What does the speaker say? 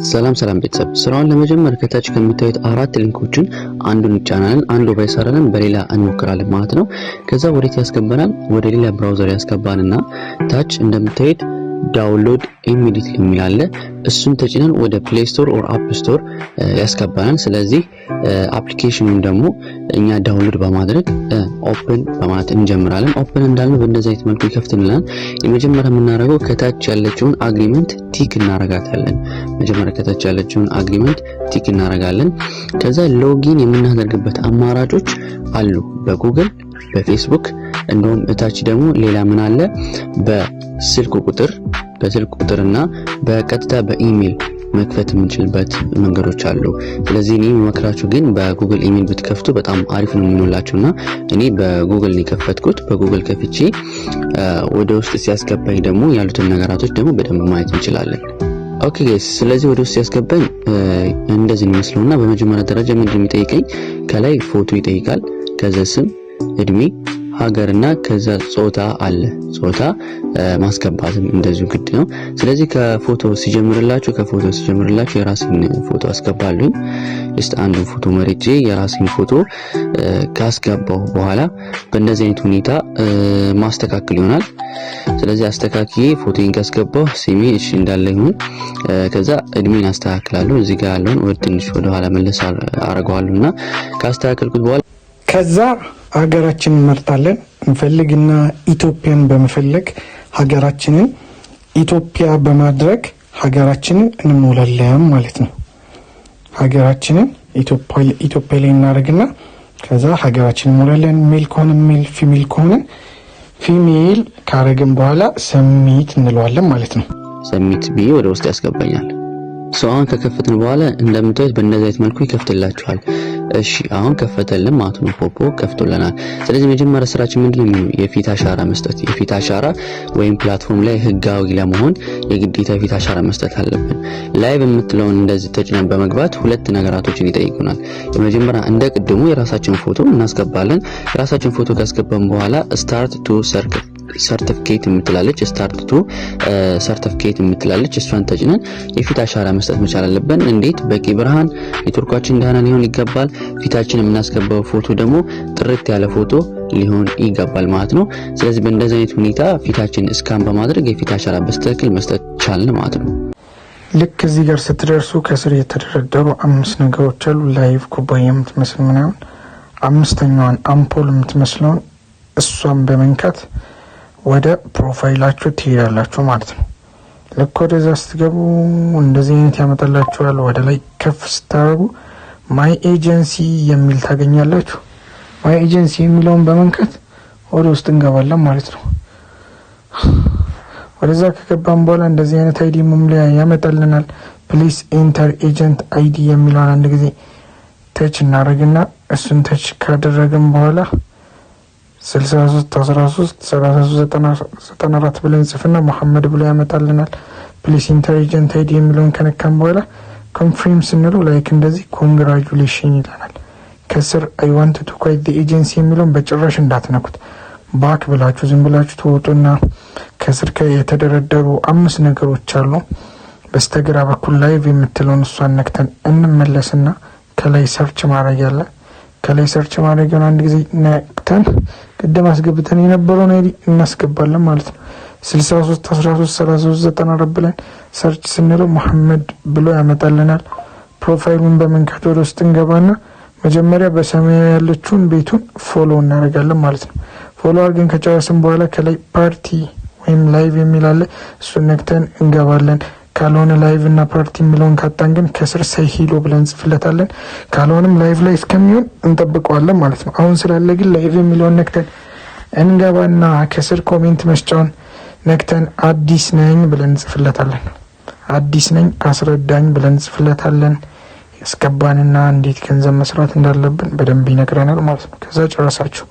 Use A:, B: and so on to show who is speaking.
A: ሰላም ቤተሰብ ስራውን ለመጀመር ከታች ከሚታዩት አራት ሊንኮችን አንዱን ቻናልን አንዱ ባይሰራልን በሌላ እንሞክራለን ማለት ነው። ከዛ ወዴት ያስገባናል? ወደ ሌላ ብራውዘር ያስገባንና ታች እንደምታዩት ዳውንሎድ ኢሚዲየትሊ የሚል አለ። እሱን ተጭነን ወደ ፕሌይ ስቶር ኦር አፕ ስቶር ያስገባናል። ስለዚህ አፕሊኬሽኑን ደግሞ እኛ ዳውንሎድ በማድረግ ኦፕን በማለት እንጀምራለን። ኦፕን እንዳልነው በእንደዚህ አይነት መልኩ ይከፍትልናል። የመጀመሪያ የምናደርገው ከታች ያለችውን አግሪመንት ቲክ እናረጋታለን። መጀመሪያ ከታች ያለችውን አግሪመንት ቲክ እናረጋለን። ከዛ ሎጊን የምናደርግበት አማራጮች አሉ፣ በጉግል በፌስቡክ እንደውም እታች ደግሞ ሌላ ምን አለ በስልክ ቁጥርና በቀጥታ በኢሜል መክፈት የምንችልበት መንገዶች አሉ። ስለዚህ እኔ መክራችሁ ግን በጉግል ኢሜል ብትከፍቱ በጣም አሪፍ ነው የሚሆንላችሁና እኔ በጉግል ነው የከፈትኩት። በጉግል ከፍቼ ወደ ውስጥ ሲያስገባኝ ደግሞ ያሉትን ነገራቶች ደግሞ በደንብ ማየት እንችላለን። ኦኬ ጋይስ፣ ስለዚህ ወደ ውስጥ ያስገባኝ እንደዚህ ነው የሚመስለውና በመጀመሪያ ደረጃ ምንድነው የሚጠይቀኝ? ከላይ ፎቶ ይጠይቃል። ከዛ ስም፣ እድሜ፣ ሀገርና ከዛ ጾታ አለ። ጾታ ማስገባትም እንደዚሁ ግድ ነው። ስለዚህ ከፎቶ ሲጀምርላችሁ የራሴን ፎቶ አስገባለሁ። ሊስት አንዱን ፎቶ መርጬ የራሴን ፎቶ ካስገባው በኋላ በእንደዚህ አይነት ሁኔታ ማስተካከል ይሆናል። ስለዚህ አስተካክዬ ፎቶዬን ካስገባው ስሜ እሺ እንዳለ ይሁን። ከዛ እድሜን አስተካክላለሁ። እዚህ ጋር ያለውን ወደ ትንሽ ወደ ኋላ መለስ አረጋዋለሁና ካስተካከልኩት በኋላ
B: ከዛ ሀገራችንን እንመርጣለን። እንፈልግና ኢትዮጵያን በመፈለግ ሀገራችንን ኢትዮጵያ በማድረግ ሀገራችንን እንሞላለን ማለት ነው። ሀገራችንን ኢትዮጵያ ላይ እናደርግና ከዛ ሀገራችንን እንሞላለን። ሜል ከሆነ ሜል፣ ፊሜል ከሆነ ፊሜል ካረግን በኋላ ሰሚት እንለዋለን ማለት ነው።
A: ሰሚት ብዬ ወደ ውስጥ ያስገባኛል። አሁን ከከፈትን በኋላ እንደምታዩት በእንደዚህ አይነት መልኩ ይከፍትላችኋል። እሺ አሁን ከፈተልን ማለት ነው። ፖፖ ከፍቶልናል። ስለዚህ መጀመሪያ ስራችን ምንድነው? የፊት አሻራ መስጠት። የፊት አሻራ ወይም ፕላትፎርም ላይ ህጋዊ ለመሆን የግዴታ የፊት አሻራ መስጠት አለብን። ላይቭ የምትለውን እንደዚህ ተጭነን በመግባት ሁለት ነገራቶችን ይጠይቁናል። የመጀመሪያ እንደ ቅድሙ የራሳችን ፎቶ እናስገባለን። የራሳችን ፎቶ ካስገባን በኋላ ስታርት ቱ ሰርቲፊኬት የምትላለች የምትላለች እሷን ተጭነን የፊት አሻራ መስጠት መቻል አለብን። እንዴት? በቂ ብርሃን ኔትወርካችን ደህና ሊሆን ይገባል። ፊታችን የምናስገባው ፎቶ ደግሞ ጥርት ያለ ፎቶ ሊሆን ይገባል ማለት ነው። ስለዚህ በእንደዚህ አይነት ሁኔታ ፊታችን እስካን በማድረግ የፊት አሻራ በስተክል መስጠት ቻልን ማለት ነው።
B: ልክ እዚህ ጋር ስትደርሱ ከስር የተደረደሩ 5 ነገሮች አሉ። ላይቭ ኩባያ የምትመስል ምናምን 5ኛዋን አምፖል የምትመስለውን እሷን በመንካት ወደ ፕሮፋይላችሁ ትሄዳላችሁ ማለት ነው። ልክ ወደዛ ስትገቡ እንደዚህ አይነት ያመጣላችኋል። ወደ ላይ ከፍ ስታደርጉ ማይ ኤጀንሲ የሚል ታገኛላችሁ። ማይ ኤጀንሲ የሚለውን በመንካት ወደ ውስጥ እንገባለን ማለት ነው። ወደዛ ከገባን በኋላ እንደዚህ አይነት አይዲ መሙሊያ ያመጣልናል። ፕሊስ ኤንተር ኤጀንት አይዲ የሚለውን አንድ ጊዜ ተች እናደርግና እሱን ተች ካደረግን በኋላ 63133394 ብለን ጽፍና መሐመድ ብሎ ያመጣልናል። ፕሊስ ኢንተር ኤጀንት አይዲ የሚለውን ከነካን በኋላ ኮንፊርም ስንለው ላይክ እንደዚህ ኮንግራቹሌሽን ይላል። ከስር አይ ዋንት ቱ ኳይት ዘ ኤጀንሲ የሚለውን በጭራሽ እንዳትነኩት። ባክ ብላችሁ ዝም ብላችሁ ተወጡና ከስር የተደረደሩ 5 ነገሮች አሉ። በስተግራ በኩል ላይቭ የምትለውን እሷን ነክተን እንመለስና ከላይ ሰርች ማድረግ ያለ ከላይ ሰርች ማድረጊያውን አንድ ጊዜ ነክተን ቅድም አስገብተን የነበረውን አይዲ እናስገባለን ማለት ነው። 63133394 ብለን ሰርች ስንለው መሐመድ ብሎ ያመጣልናል። ፕሮፋይሉን በመንካት ወደ ውስጥ እንገባና መጀመሪያ በሰማያዊ ያለችውን ቤቱን ፎሎ እናደርጋለን ማለት ነው። ፎሎ አድርገን ከጨረስን በኋላ ከላይ ፓርቲ ወይም ላይቭ የሚል አለ። እሱን ነክተን እንገባለን። ካልሆነ ላይቭ እና ፓርቲ የሚለውን ካጣን ግን ከስር ሰይሂሎ ብለን ጽፍለታለን። ካልሆነም ላይቭ ላይ እስከሚሆን እንጠብቀዋለን ማለት ነው። አሁን ስላለ ግን ላይቭ የሚለውን ነክተን እንገባና ከስር ኮሜንት መስጫውን ነክተን አዲስ ነኝ ብለን ጽፍለታለን። አዲስ ነኝ አስረዳኝ ብለን ጽፍለታለን። ያስገባንና እንዴት ገንዘብ መስራት እንዳለብን በደንብ ይነግረናል ማለት ነው። ከዛ ጨረሳችሁ